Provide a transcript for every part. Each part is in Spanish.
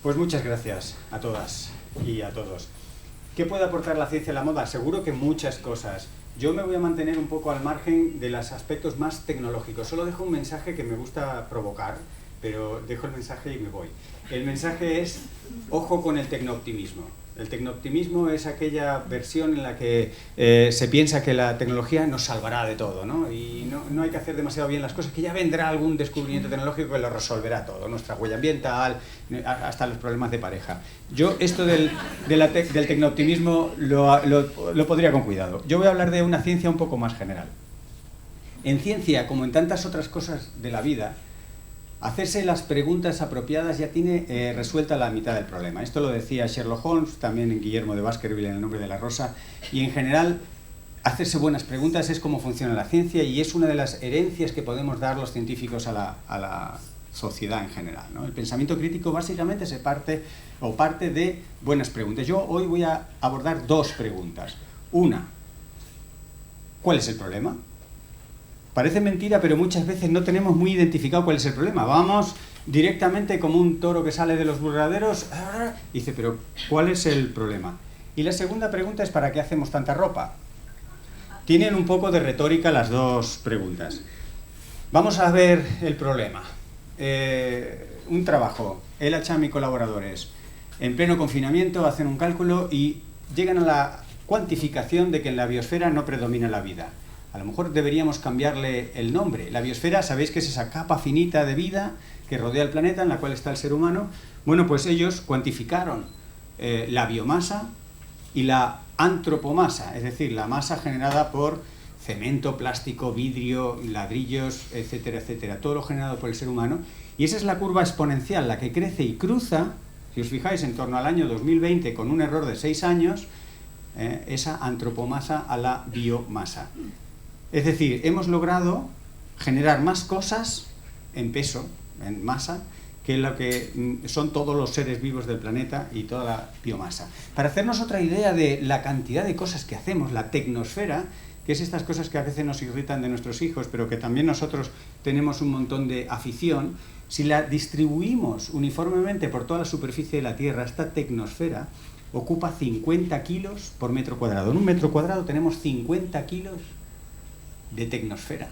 Pues muchas gracias a todas y a todos. ¿Qué puede aportar la ciencia a la moda? Seguro que muchas cosas. Yo me voy a mantener un poco al margen de los aspectos más tecnológicos. Solo dejo un mensaje que me gusta provocar, pero dejo el mensaje y me voy. El mensaje es, ojo con el tecnooptimismo. El tecnooptimismo es aquella versión en la que se piensa que la tecnología nos salvará de todo, ¿no? Y no hay que hacer demasiado bien las cosas, que ya vendrá algún descubrimiento tecnológico que lo resolverá todo, nuestra huella ambiental, hasta los problemas de pareja. Yo esto del tecnooptimismo lo podría con cuidado. Yo voy a hablar de una ciencia un poco más general. En ciencia, como en tantas otras cosas de la vida, hacerse las preguntas apropiadas ya tiene resuelta la mitad del problema. Esto lo decía Sherlock Holmes, también en Guillermo de Baskerville en El nombre de la rosa, y en general hacerse buenas preguntas es cómo funciona la ciencia y es una de las herencias que podemos dar los científicos a la sociedad en general, ¿no? El pensamiento crítico básicamente parte de buenas preguntas. Yo hoy voy a abordar dos preguntas. Una, ¿cuál es el problema? Parece mentira, pero muchas veces no tenemos muy identificado cuál es el problema. Vamos directamente como un toro que sale de los burladeros y dice, pero ¿cuál es el problema? Y la segunda pregunta es, ¿para qué hacemos tanta ropa? Tienen un poco de retórica las dos preguntas. Vamos a ver el problema. Un trabajo, el Hacham y colaboradores, en pleno confinamiento hacen un cálculo y llegan a la cuantificación de que en la biosfera no predomina la vida. A lo mejor deberíamos cambiarle el nombre. La biosfera, sabéis que es esa capa finita de vida que rodea el planeta, en la cual está el ser humano. Bueno, pues ellos cuantificaron la biomasa y la antropomasa, es decir, la masa generada por cemento, plástico, vidrio, ladrillos, etcétera, etcétera, todo lo generado por el ser humano. Y esa es la curva exponencial, la que crece y cruza, si os fijáis, en torno al año 2020, con un error de 6 años, esa antropomasa a la biomasa. Es decir, hemos logrado generar más cosas en peso, en masa, que lo que son todos los seres vivos del planeta y toda la biomasa. Para hacernos otra idea de la cantidad de cosas que hacemos, la tecnosfera, que es estas cosas que a veces nos irritan de nuestros hijos, pero que también nosotros tenemos un montón de afición, si la distribuimos uniformemente por toda la superficie de la Tierra, esta tecnosfera ocupa 50 kilos por metro cuadrado. En un metro cuadrado tenemos 50 kilos de tecnosfera,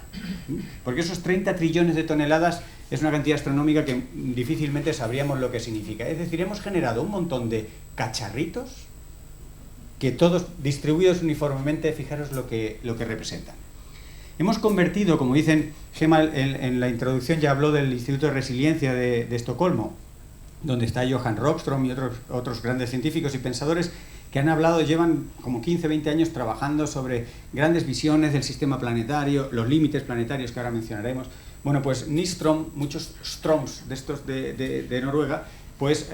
porque esos 30 trillones de toneladas es una cantidad astronómica que difícilmente sabríamos lo que significa. Es decir, hemos generado un montón de cacharritos que todos distribuidos uniformemente, fijaros lo que representan. Hemos convertido, como dicen, Gemma en la introducción ya habló del Instituto de Resiliencia de Estocolmo, donde está Johan Rockström y otros grandes científicos y pensadores que han hablado, llevan como 15, 20 años trabajando sobre grandes visiones del sistema planetario, los límites planetarios que ahora mencionaremos. Bueno, pues Nyström, muchos Stroms de estos de Noruega, pues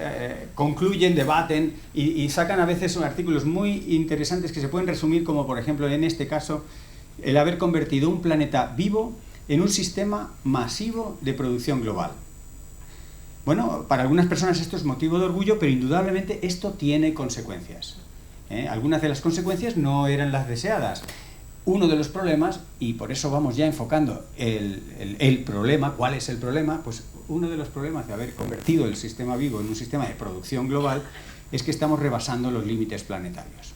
concluyen, debaten y sacan a veces artículos muy interesantes que se pueden resumir como, por ejemplo, en este caso, el haber convertido un planeta vivo en un sistema masivo de producción global. Bueno, para algunas personas esto es motivo de orgullo, pero indudablemente esto tiene consecuencias. Algunas de las consecuencias no eran las deseadas. Uno de los problemas, y por eso vamos ya enfocando el problema, ¿cuál es el problema? Pues uno de los problemas de haber convertido el sistema vivo en un sistema de producción global es que estamos rebasando los límites planetarios.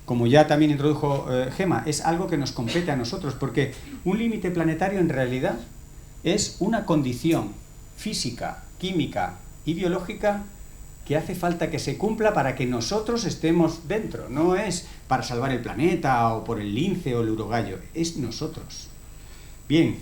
Como ya también introdujo Gemma, es algo que nos compete a nosotros, porque un límite planetario en realidad es una condición física, química y biológica que hace falta que se cumpla para que nosotros estemos dentro. No es para salvar el planeta o por el lince o el urogallo, es nosotros. Bien,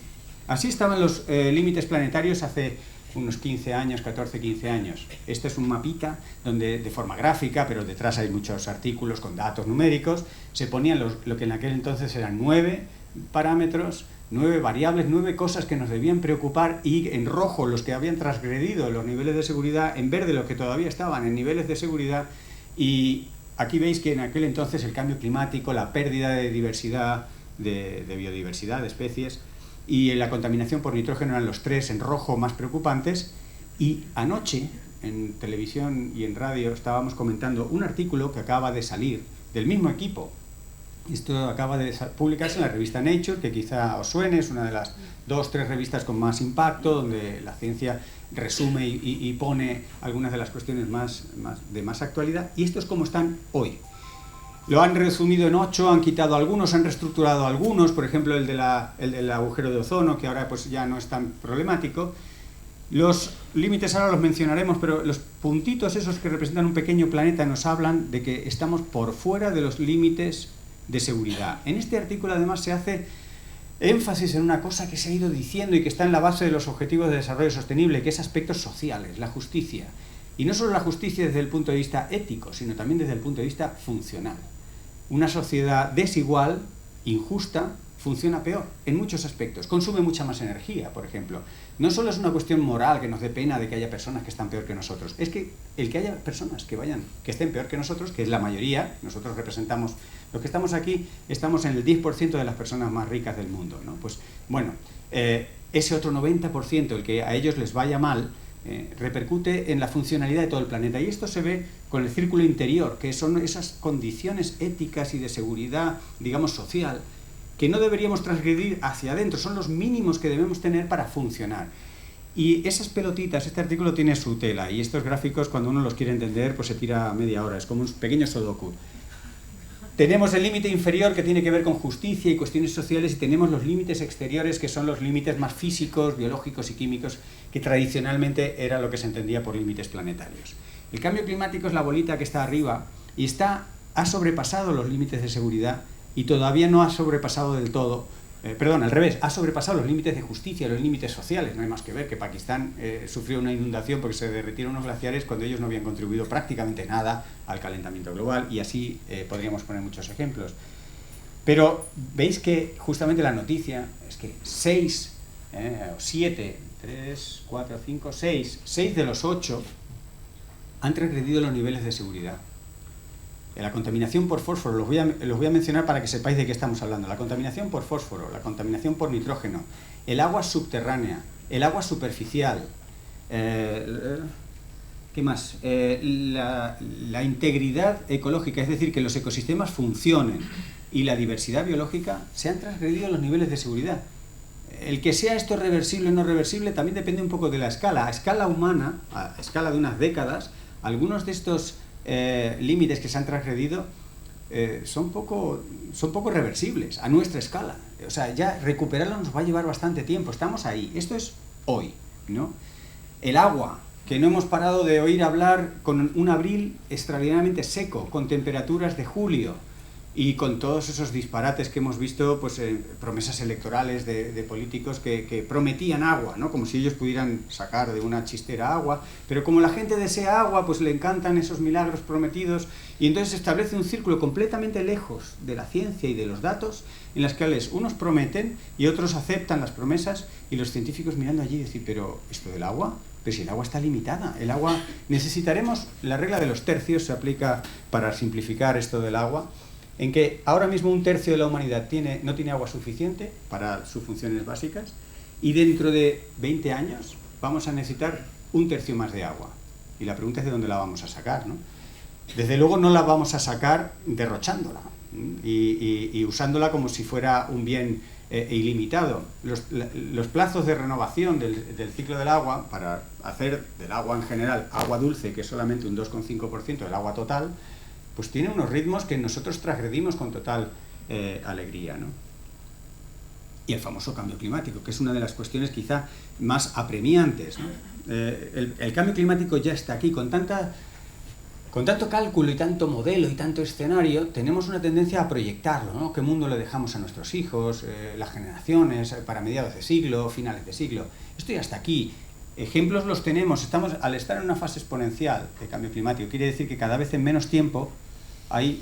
así estaban los límites planetarios hace unos 15 años, 14, 15 años. Este es un mapita donde de forma gráfica, pero detrás hay muchos artículos con datos numéricos, se ponían lo que en aquel entonces eran 9 parámetros, 9 variables, 9 cosas que nos debían preocupar, y en rojo los que habían transgredido los niveles de seguridad, en verde los que todavía estaban en niveles de seguridad, y aquí veis que en aquel entonces el cambio climático, la pérdida de diversidad, de biodiversidad, de especies, y la contaminación por nitrógeno eran los 3 en rojo más preocupantes. Y anoche en televisión y en radio estábamos comentando un artículo que acaba de salir del mismo equipo Esto acaba de publicarse en la revista Nature, que quizá os suene, es una de las 2 o 3 revistas con más impacto, donde la ciencia resume y pone algunas de las cuestiones de más actualidad. Y esto es como están hoy. Lo han resumido en 8, han quitado algunos, han reestructurado algunos, por ejemplo el del agujero de ozono, que ahora pues ya no es tan problemático. Los límites ahora los mencionaremos, pero los puntitos esos que representan un pequeño planeta nos hablan de que estamos por fuera de los límites de seguridad. En este artículo además se hace énfasis en una cosa que se ha ido diciendo y que está en la base de los Objetivos de Desarrollo Sostenible, que es aspectos sociales, la justicia. Y no solo la justicia desde el punto de vista ético, sino también desde el punto de vista funcional. Una sociedad desigual, injusta, funciona peor en muchos aspectos. Consume mucha más energía, por ejemplo. No solo es una cuestión moral que nos dé pena de que haya personas que están peor que nosotros, es que el que haya personas que estén peor que nosotros, que es la mayoría, nosotros representamos, los que estamos aquí, estamos en el 10% de las personas más ricas del mundo, ¿no? Pues bueno, ese otro 90%, el que a ellos les vaya mal, repercute en la funcionalidad de todo el planeta. Y esto se ve con el círculo interior, que son esas condiciones éticas y de seguridad, digamos, social, que no deberíamos transgredir hacia adentro, son los mínimos que debemos tener para funcionar. Y esas pelotitas, este artículo tiene su tela, y estos gráficos, cuando uno los quiere entender, pues se tira media hora, es como un pequeño sudoku. Tenemos el límite inferior, que tiene que ver con justicia y cuestiones sociales, y tenemos los límites exteriores, que son los límites más físicos, biológicos y químicos, que tradicionalmente era lo que se entendía por límites planetarios. El cambio climático es la bolita que está arriba, y ha sobrepasado los límites de seguridad, y todavía no ha sobrepasado del todo, al revés, ha sobrepasado los límites de justicia, los límites sociales. No hay más que ver que Pakistán sufrió una inundación porque se derritieron unos glaciares cuando ellos no habían contribuido prácticamente nada al calentamiento global, y así podríamos poner muchos ejemplos. Pero veis que justamente la noticia es que 6 o 7, 3, 4, 5, 6 de los 8 han transgredido los niveles de seguridad. La contaminación por fósforo, los voy a mencionar para que sepáis de qué estamos hablando. La contaminación por fósforo, la contaminación por nitrógeno, el agua subterránea, el agua superficial, ¿qué más? La integridad ecológica, es decir, que los ecosistemas funcionen, y la diversidad biológica, se han transgredido los niveles de seguridad. El que sea esto reversible o no reversible también depende un poco de la escala. A escala humana, a escala de unas décadas, algunos de estos límites que se han transgredido son poco reversibles a nuestra escala. O sea, ya recuperarlo nos va a llevar bastante tiempo. Estamos ahí. Esto es hoy, ¿no? El agua, que no hemos parado de oír hablar, con un abril extraordinariamente seco, con temperaturas de julio, y con todos esos disparates que hemos visto, pues promesas electorales de políticos que prometían agua, ¿no? Como si ellos pudieran sacar de una chistera agua, pero como la gente desea agua, pues le encantan esos milagros prometidos, y entonces se establece un círculo completamente lejos de la ciencia y de los datos, en las cuales unos prometen y otros aceptan las promesas, y los científicos mirando allí y decir, pero ¿esto del agua? Pero si el agua está limitada, el agua necesitaremos, la regla de los tercios se aplica para simplificar esto del agua, en que ahora mismo 1/3 de la humanidad no tiene agua suficiente para sus funciones básicas, y dentro de 20 años vamos a necesitar 1/3 más de agua. Y la pregunta es de dónde la vamos a sacar, ¿no? Desde luego no la vamos a sacar derrochándola y usándola como si fuera un bien ilimitado. Los plazos de renovación del ciclo del agua, para hacer del agua en general agua dulce, que es solamente un 2,5% del agua total, pues tiene unos ritmos que nosotros transgredimos con total alegría, ¿no? Y el famoso cambio climático, que es una de las cuestiones quizá más apremiantes, ¿no? El cambio climático ya está aquí, con tanto cálculo y tanto modelo y tanto escenario, tenemos una tendencia a proyectarlo, ¿no? ¿Qué mundo le dejamos a nuestros hijos, las generaciones, para mediados de siglo, finales de siglo? Esto ya está aquí. Ejemplos los tenemos. Al estar en una fase exponencial de cambio climático, quiere decir que cada vez en menos tiempo hay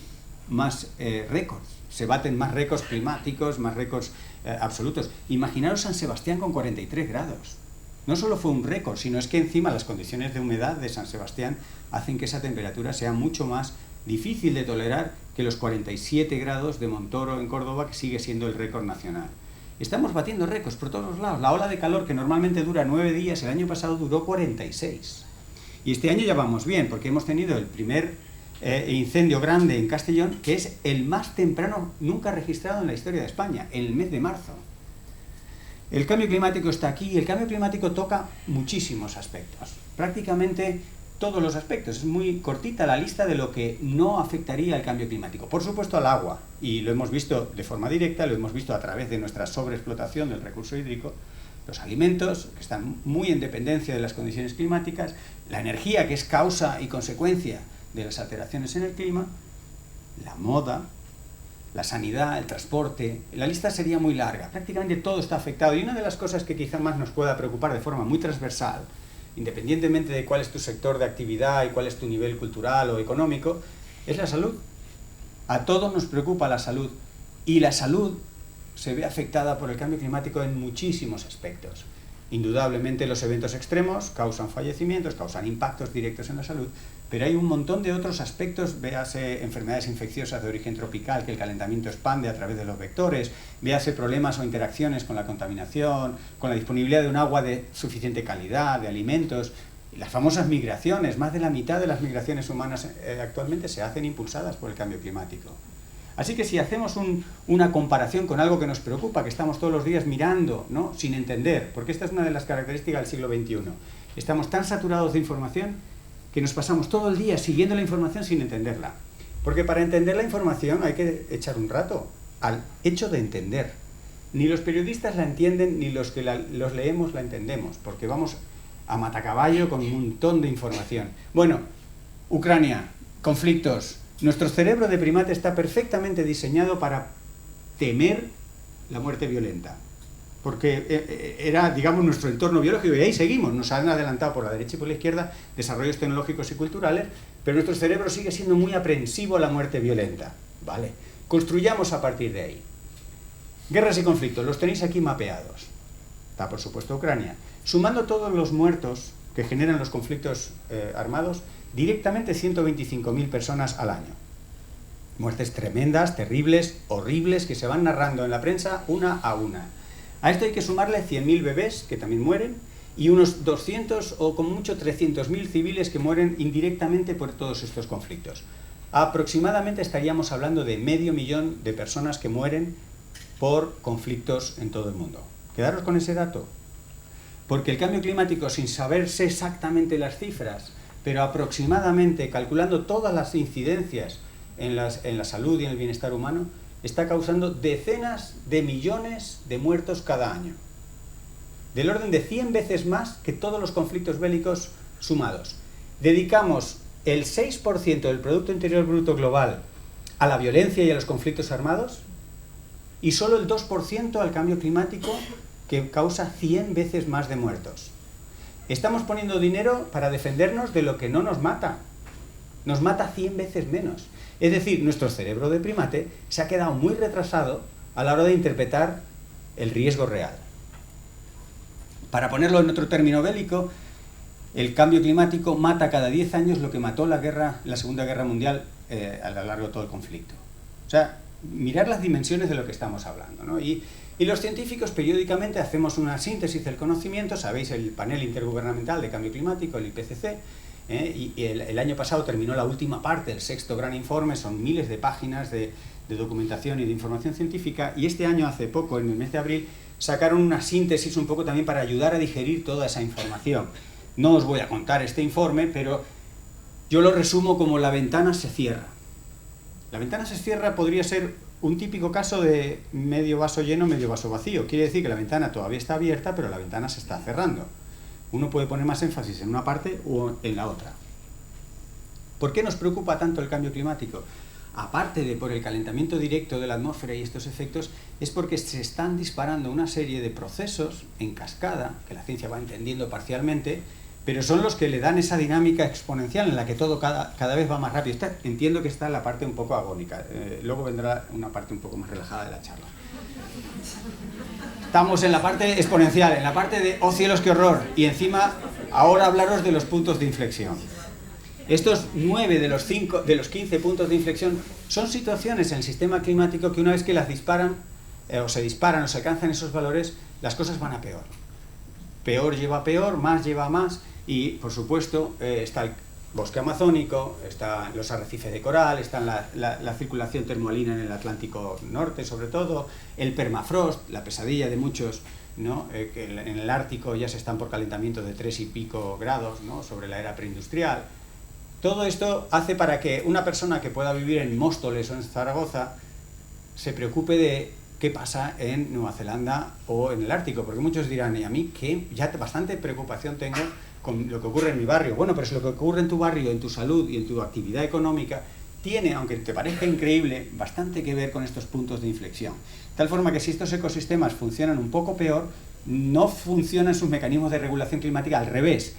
más récords, se baten más récords climáticos, más récords absolutos. Imaginaros San Sebastián con 43 grados. No solo fue un récord, sino es que encima las condiciones de humedad de San Sebastián hacen que esa temperatura sea mucho más difícil de tolerar que los 47 grados de Montoro en Córdoba, que sigue siendo el récord nacional. Estamos batiendo récords por todos los lados. La ola de calor, que normalmente dura 9 días, el año pasado duró 46. Y este año ya vamos bien, porque hemos tenido el primer incendio grande en Castellón, que es el más temprano nunca registrado en la historia de España, en el mes de marzo. El cambio climático está aquí y el cambio climático toca muchísimos aspectos, prácticamente todos los aspectos. Es muy cortita la lista de lo que no afectaría al cambio climático. Por supuesto al agua, y lo hemos visto de forma directa, lo hemos visto a través de nuestra sobreexplotación del recurso hídrico, los alimentos, que están muy en dependencia de las condiciones climáticas, la energía, que es causa y consecuencia de las alteraciones en el clima, la moda, la sanidad, el transporte. La lista sería muy larga, prácticamente todo está afectado. Y una de las cosas que quizá más nos pueda preocupar de forma muy transversal, independientemente de cuál es tu sector de actividad y cuál es tu nivel cultural o económico, es la salud. A todos nos preocupa la salud, y la salud se ve afectada por el cambio climático en muchísimos aspectos. Indudablemente los eventos extremos causan fallecimientos, causan impactos directos en la salud, pero hay un montón de otros aspectos, véase enfermedades infecciosas de origen tropical que el calentamiento expande a través de los vectores, véase problemas o interacciones con la contaminación, con la disponibilidad de un agua de suficiente calidad, de alimentos, las famosas migraciones. Más de la mitad de las migraciones humanas actualmente se hacen impulsadas por el cambio climático. Así que si hacemos una comparación con algo que nos preocupa, que estamos todos los días mirando, ¿no?, sin entender, porque esta es una de las características del siglo XXI. Estamos tan saturados de información que nos pasamos todo el día siguiendo la información sin entenderla. Porque para entender la información hay que echar un rato al hecho de entender. Ni los periodistas la entienden, ni los que los leemos la entendemos, porque vamos a matacaballo con un montón de información. Bueno, Ucrania, conflictos. Nuestro cerebro de primate está perfectamente diseñado para temer la muerte violenta, porque era, digamos, nuestro entorno biológico, y ahí seguimos. Nos han adelantado por la derecha y por la izquierda desarrollos tecnológicos y culturales, pero nuestro cerebro sigue siendo muy aprensivo a la muerte violenta. ¿Vale? Construyamos a partir de ahí. Guerras y conflictos, los tenéis aquí mapeados. Está, por supuesto, Ucrania. Sumando todos los muertos que generan los conflictos armados, directamente 125.000 personas al año. Muertes tremendas, terribles, horribles, que se van narrando en la prensa una a una. A esto hay que sumarle 100.000 bebés, que también mueren, y unos 200 o como mucho 300.000 civiles que mueren indirectamente por todos estos conflictos. Aproximadamente estaríamos hablando de 500.000 de personas que mueren por conflictos en todo el mundo. Quedaros con ese dato, porque el cambio climático, sin saberse exactamente las cifras, pero aproximadamente calculando todas las incidencias en la salud y en el bienestar humano, está causando decenas de millones de muertos cada año. Del orden de 100 veces más que todos los conflictos bélicos sumados. Dedicamos el 6% del Producto Interior Bruto global a la violencia y a los conflictos armados, y solo el 2% al cambio climático, que causa 100 veces más de muertos. Estamos poniendo dinero para defendernos de lo que no nos mata. Nos mata 100 veces menos. Es decir, nuestro cerebro de primate se ha quedado muy retrasado a la hora de interpretar el riesgo real. Para ponerlo en otro término bélico, el cambio climático mata cada 10 años lo que mató la Segunda Guerra Mundial a lo largo de todo el conflicto. O sea, mirar las dimensiones de lo que estamos hablando, ¿no? Y los científicos periódicamente hacemos una síntesis del conocimiento. Sabéis, el panel intergubernamental de cambio climático, el IPCC, y el año pasado terminó la última parte, el 6º gran informe. Son miles de páginas de documentación y de información científica, y este año, hace poco, en el mes de abril, sacaron una síntesis un poco también para ayudar a digerir toda esa información. No os voy a contar este informe, pero yo lo resumo como: la ventana se cierra. La ventana se cierra podría ser un típico caso de medio vaso lleno, medio vaso vacío. Quiere decir que la ventana todavía está abierta, pero la ventana se está cerrando. Uno puede poner más énfasis en una parte o en la otra. ¿Por qué nos preocupa tanto el cambio climático? Aparte de por el calentamiento directo de la atmósfera y estos efectos, es porque se están disparando una serie de procesos en cascada, que la ciencia va entendiendo parcialmente, pero son los que le dan esa dinámica exponencial en la que todo cada vez va más rápido. Entiendo que está en la parte un poco agónica, luego vendrá una parte un poco más relajada de la charla. Estamos en la parte exponencial, en la parte de ¡oh cielos, qué horror! Y encima, ahora hablaros de los puntos de inflexión. Estos 9 de los 15 puntos de inflexión son situaciones en el sistema climático que, una vez que las disparan, o se alcanzan esos valores, las cosas van a peor. Peor lleva a peor, más lleva a más, y por supuesto está bosque amazónico, están los arrecifes de coral, está la circulación termoalina en el Atlántico Norte, sobre todo, el permafrost, la pesadilla de muchos, ¿no? Que en el Ártico ya se están por calentamiento de 3 y pico grados, ¿no? Sobre la era preindustrial. Todo esto hace para que una persona que pueda vivir en Móstoles o en Zaragoza se preocupe de qué pasa en Nueva Zelanda o en el Ártico, porque muchos dirán, ¿y a mí qué? Ya bastante preocupación tengo con lo que ocurre en mi barrio. Bueno, pero si lo que ocurre en tu barrio, en tu salud y en tu actividad económica, tiene, aunque te parezca increíble, bastante que ver con estos puntos de inflexión. De tal forma que si estos ecosistemas funcionan un poco peor, no funcionan sus mecanismos de regulación climática, al revés,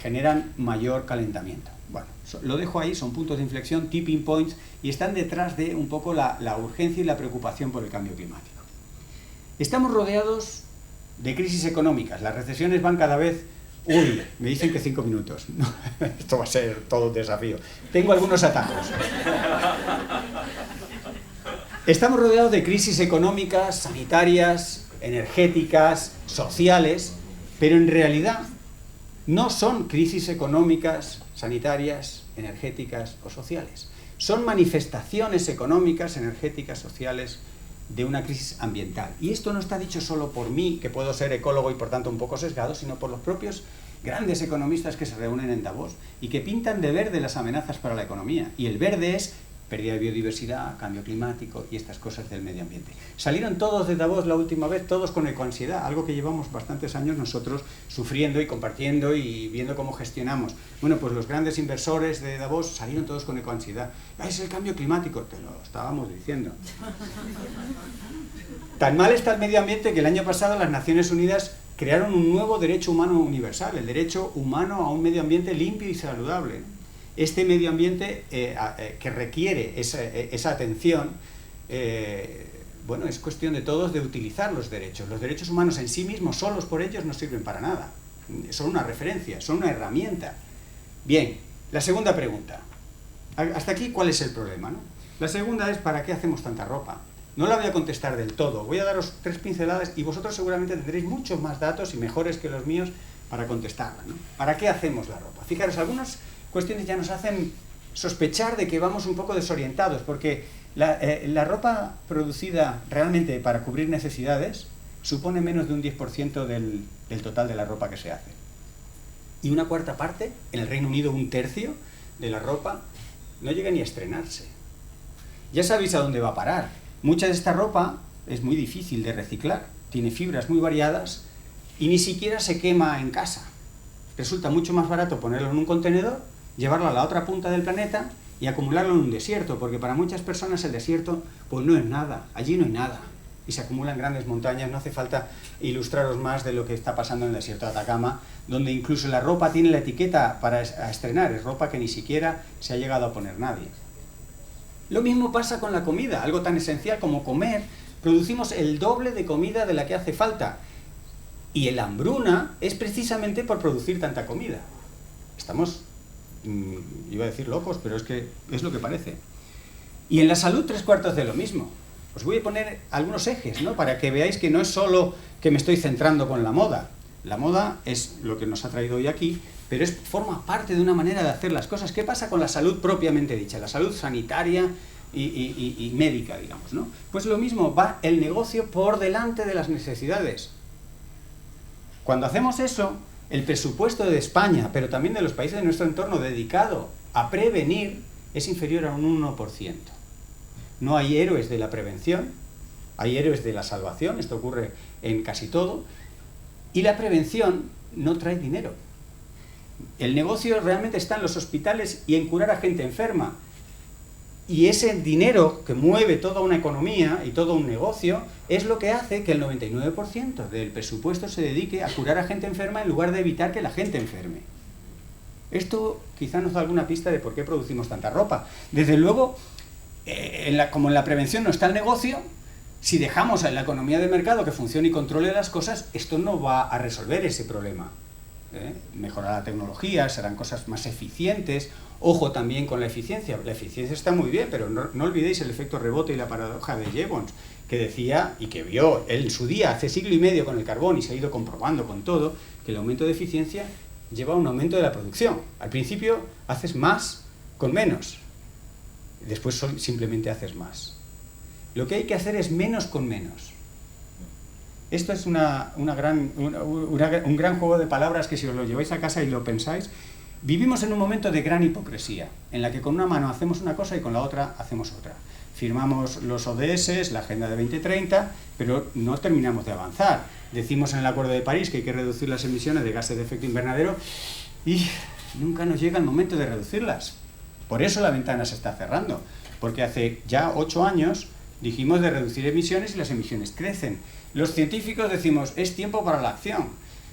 generan mayor calentamiento. Bueno, lo dejo ahí, son puntos de inflexión, tipping points, y están detrás de un poco la urgencia y la preocupación por el cambio climático. Estamos rodeados de crisis económicas, las recesiones van cada vez... Uy, me dicen que 5 minutos. No, esto va a ser todo un desafío. Tengo algunos atajos. Estamos rodeados de crisis económicas, sanitarias, energéticas, sociales, pero en realidad no son crisis económicas, sanitarias, energéticas o sociales. Son manifestaciones económicas, energéticas, sociales de una crisis ambiental. Y esto no está dicho solo por mí, que puedo ser ecólogo y por tanto un poco sesgado, sino por los propios grandes economistas que se reúnen en Davos y que pintan de verde las amenazas para la economía. Y el verde es pérdida de biodiversidad, cambio climático y estas cosas del medio ambiente. Salieron todos de Davos la última vez, todos con ecoansiedad, algo que llevamos bastantes años nosotros sufriendo y compartiendo y viendo cómo gestionamos. Bueno, pues los grandes inversores de Davos salieron todos con ecoansiedad. Es el cambio climático, te lo estábamos diciendo. Tan mal está el medio ambiente que el año pasado las Naciones Unidas crearon un nuevo derecho humano universal, el derecho humano a un medio ambiente limpio y saludable. Este medio ambiente que requiere esa atención, bueno, es cuestión de todos de utilizar los derechos. Los derechos humanos en sí mismos, solos por ellos, no sirven para nada. Son una referencia, son una herramienta. Bien, la segunda pregunta. Hasta aquí, ¿cuál es el problema, no? La segunda es, ¿para qué hacemos tanta ropa? No la voy a contestar del todo, voy a daros 3 pinceladas y vosotros seguramente tendréis muchos más datos y mejores que los míos para contestarla, ¿no? ¿Para qué hacemos la ropa? Fijaros, algunas cuestiones ya nos hacen sospechar de que vamos un poco desorientados, porque la ropa producida realmente para cubrir necesidades supone menos de un 10% del total de la ropa que se hace. Y una cuarta parte, en el Reino Unido un tercio de la ropa, no llega ni a estrenarse. Ya sabéis a dónde va a parar. Mucha de esta ropa es muy difícil de reciclar, tiene fibras muy variadas y ni siquiera se quema en casa. Resulta mucho más barato ponerlo en un contenedor, llevarlo a la otra punta del planeta y acumularlo en un desierto, porque para muchas personas el desierto pues no es nada, allí no hay nada. Y se acumulan grandes montañas, no hace falta ilustraros más de lo que está pasando en el desierto de Atacama, donde incluso la ropa tiene la etiqueta para estrenar, es ropa que ni siquiera se ha llegado a poner nadie. Lo mismo pasa con la comida, algo tan esencial como comer, producimos el doble de comida de la que hace falta. Y la hambruna es precisamente por producir tanta comida. Estamos, iba a decir locos, pero es que es lo que parece. Y en la salud 3/4 de lo mismo. Os voy a poner algunos ejes, ¿no? Para que veáis que no es solo que me estoy centrando con la moda. La moda es lo que nos ha traído hoy aquí, pero forma parte de una manera de hacer las cosas. ¿Qué pasa con la salud propiamente dicha? La salud sanitaria y médica, digamos, ¿no? Pues lo mismo, va el negocio por delante de las necesidades. Cuando hacemos eso, el presupuesto de España, pero también de los países de nuestro entorno dedicado a prevenir, es inferior a un 1%. No hay héroes de la prevención, hay héroes de la salvación, esto ocurre en casi todo, y la prevención no trae dinero. El negocio realmente está en los hospitales y en curar a gente enferma. Y ese dinero que mueve toda una economía y todo un negocio es lo que hace que el 99% del presupuesto se dedique a curar a gente enferma en lugar de evitar que la gente enferme. Esto quizá nos da alguna pista de por qué producimos tanta ropa. Desde luego, como en la prevención no está el negocio, si dejamos a la economía de mercado que funcione y controle las cosas, esto no va a resolver ese problema. Mejorará la tecnología, serán cosas más eficientes. Ojo también con la eficiencia. La eficiencia está muy bien, pero no olvidéis el efecto rebote y la paradoja de Jevons, que decía, y que vio él en su día, hace siglo y medio con el carbón, y se ha ido comprobando con todo, que el aumento de eficiencia lleva a un aumento de la producción. Al principio haces más con menos, después simplemente haces más. Lo que hay que hacer es menos con menos. Esto es un gran juego de palabras que si os lo lleváis a casa y lo pensáis, vivimos en un momento de gran hipocresía, en la que con una mano hacemos una cosa y con la otra hacemos otra. Firmamos los ODS, la Agenda de 2030, pero no terminamos de avanzar. Decimos en el Acuerdo de París que hay que reducir las emisiones de gases de efecto invernadero y nunca nos llega el momento de reducirlas. Por eso la ventana se está cerrando, porque hace ya 8 años dijimos de reducir emisiones y las emisiones crecen. Los científicos decimos, es tiempo para la acción.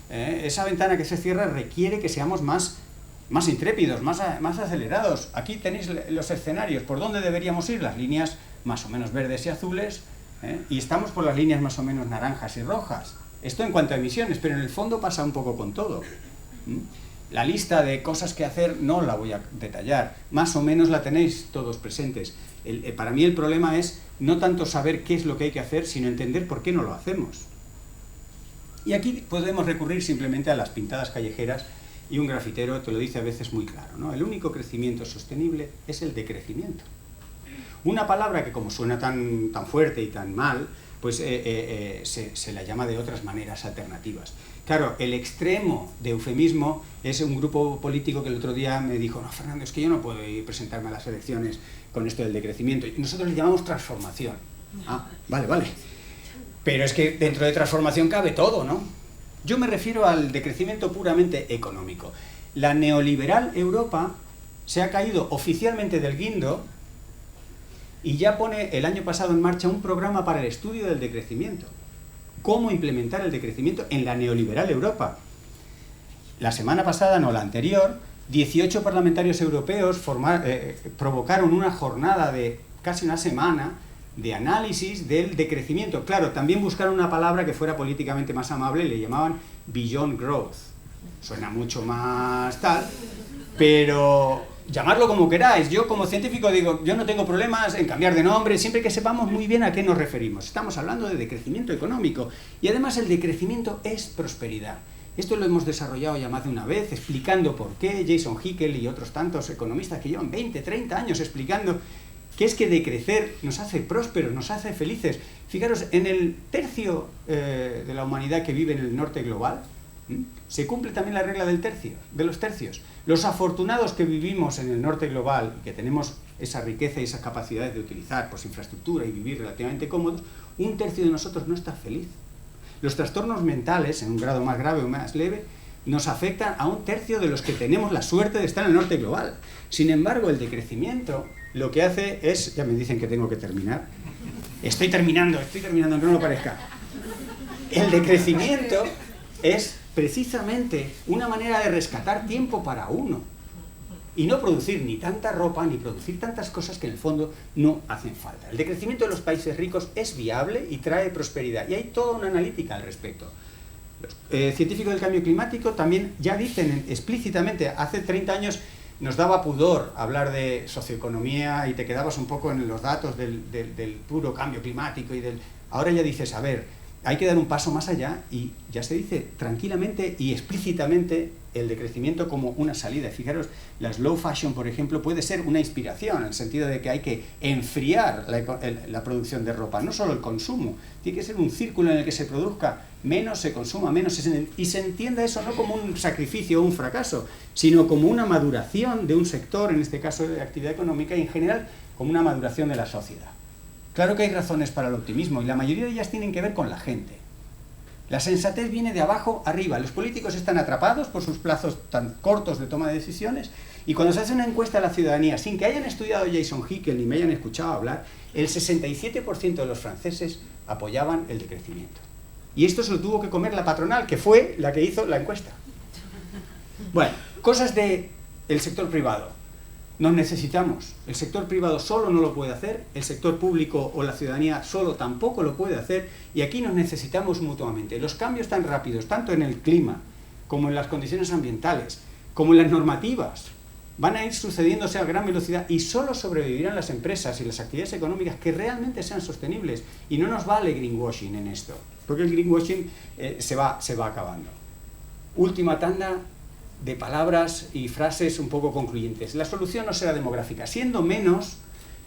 Esa ventana que se cierra requiere que seamos más intrépidos, más acelerados. Aquí tenéis los escenarios, por dónde deberíamos ir, las líneas más o menos verdes y azules, y estamos por las líneas más o menos naranjas y rojas. Esto en cuanto a emisiones, pero en el fondo pasa un poco con todo. La lista de cosas que hacer no la voy a detallar, más o menos la tenéis todos presentes. Para mí el problema es no tanto saber qué es lo que hay que hacer, sino entender por qué no lo hacemos. Y aquí podemos recurrir simplemente a las pintadas callejeras, y un grafitero te lo dice a veces muy claro, ¿no? El único crecimiento sostenible es el decrecimiento. Una palabra que como suena tan fuerte y tan mal, pues se la llama de otras maneras alternativas. Claro, el extremo de eufemismo es un grupo político que el otro día me dijo, no, Fernando, es que yo no puedo ir presentarme a las elecciones con esto del decrecimiento. Y nosotros le llamamos transformación. Ah, vale. Pero es que dentro de transformación cabe todo, ¿no? Yo me refiero al decrecimiento puramente económico. La neoliberal Europa se ha caído oficialmente del guindo y ya pone el año pasado en marcha un programa para el estudio del decrecimiento. ¿Cómo implementar el decrecimiento en la neoliberal Europa? La semana pasada, no, la anterior, 18 parlamentarios europeos provocaron una jornada de casi una semana de análisis del decrecimiento. Claro, también buscaron una palabra que fuera políticamente más amable, le llamaban Beyond Growth. Suena mucho más tal, pero llamarlo como queráis. Yo como científico digo, yo no tengo problemas en cambiar de nombre, siempre que sepamos muy bien a qué nos referimos. Estamos hablando de decrecimiento económico y además el decrecimiento es prosperidad. Esto lo hemos desarrollado ya más de una vez, explicando por qué. Jason Hickel y otros tantos economistas que llevan 20, 30 años explicando que es que decrecer nos hace prósperos, nos hace felices. Fijaros, en el tercio de la humanidad que vive en el norte global, se cumple también la regla del tercio, de los tercios. Los afortunados que vivimos en el norte global, que tenemos esa riqueza y esas capacidades de utilizar pues, infraestructura y vivir relativamente cómodos, un tercio de nosotros no está feliz. Los trastornos mentales, en un grado más grave o más leve, nos afectan a un tercio de los que tenemos la suerte de estar en el norte global. Sin embargo, el decrecimiento lo que hace es... Ya me dicen que tengo que terminar. Estoy terminando, aunque no lo parezca. El decrecimiento es precisamente una manera de rescatar tiempo para uno y no producir ni tanta ropa ni producir tantas cosas que en el fondo no hacen falta. El decrecimiento de los países ricos es viable y trae prosperidad y hay toda una analítica al respecto. Los científicos del cambio climático también ya dicen explícitamente, hace 30 años nos daba pudor hablar de socioeconomía y te quedabas un poco en los datos del puro cambio climático ahora ya dices, a ver, hay que dar un paso más allá y ya se dice tranquilamente y explícitamente el decrecimiento como una salida. Fijaros, la slow fashion, por ejemplo, puede ser una inspiración en el sentido de que hay que enfriar la producción de ropa, no solo el consumo. Tiene que ser un círculo en el que se produzca menos, se consuma menos y se entienda eso no como un sacrificio o un fracaso, sino como una maduración de un sector, en este caso de actividad económica, y en general como una maduración de la sociedad. Claro que hay razones para el optimismo y la mayoría de ellas tienen que ver con la gente. La sensatez viene de abajo arriba. Los políticos están atrapados por sus plazos tan cortos de toma de decisiones y cuando se hace una encuesta a la ciudadanía, sin que hayan estudiado Jason Hickel ni me hayan escuchado hablar, el 67% de los franceses apoyaban el decrecimiento. Y esto se lo tuvo que comer la patronal, que fue la que hizo la encuesta. Bueno, cosas del sector privado. Nos necesitamos. El sector privado solo no lo puede hacer, el sector público o la ciudadanía solo tampoco lo puede hacer y aquí nos necesitamos mutuamente. Los cambios tan rápidos, tanto en el clima como en las condiciones ambientales, como en las normativas, van a ir sucediéndose a gran velocidad y solo sobrevivirán las empresas y las actividades económicas que realmente sean sostenibles y no nos vale greenwashing en esto, porque el greenwashing se va acabando. Última tanda de palabras y frases un poco concluyentes. La solución no será demográfica. Siendo menos,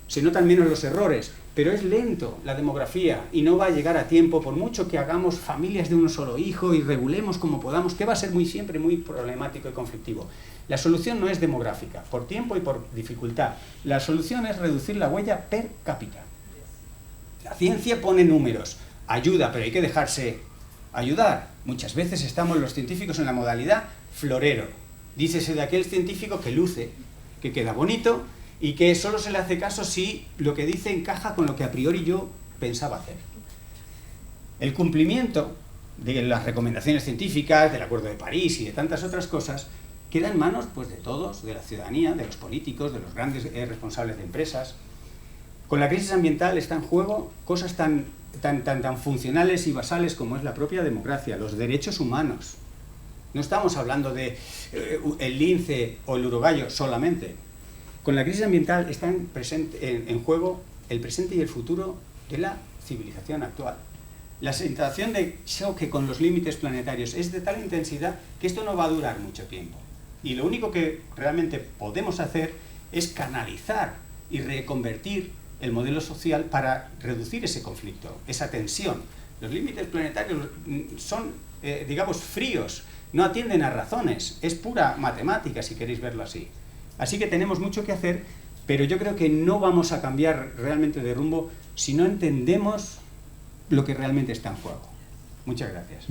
se notan menos los errores, pero es lento la demografía y no va a llegar a tiempo, por mucho que hagamos familias de un solo hijo y regulemos como podamos, que va a ser siempre muy problemático y conflictivo. La solución no es demográfica, por tiempo y por dificultad. La solución es reducir la huella per cápita. La ciencia pone números, ayuda, pero hay que dejarse ayudar. Muchas veces estamos los científicos en la modalidad florero. Dícese de aquel científico que luce, que queda bonito y que solo se le hace caso si lo que dice encaja con lo que a priori yo pensaba hacer. El cumplimiento de las recomendaciones científicas, del Acuerdo de París y de tantas otras cosas, queda en manos pues, de todos, de la ciudadanía, de los políticos, de los grandes responsables de empresas. Con la crisis ambiental está en juego cosas tan funcionales y basales como es la propia democracia, los derechos humanos. No estamos hablando de el lince o el urogallo solamente. Con la crisis ambiental están en juego el presente y el futuro de la civilización actual. La sensación de choque con los límites planetarios es de tal intensidad que esto no va a durar mucho tiempo. Y lo único que realmente podemos hacer es canalizar y reconvertir el modelo social para reducir ese conflicto, esa tensión. Los límites planetarios son, digamos, fríos, no atienden a razones, es pura matemática si queréis verlo así. Así que tenemos mucho que hacer, pero yo creo que no vamos a cambiar realmente de rumbo si no entendemos lo que realmente está en juego. Muchas gracias.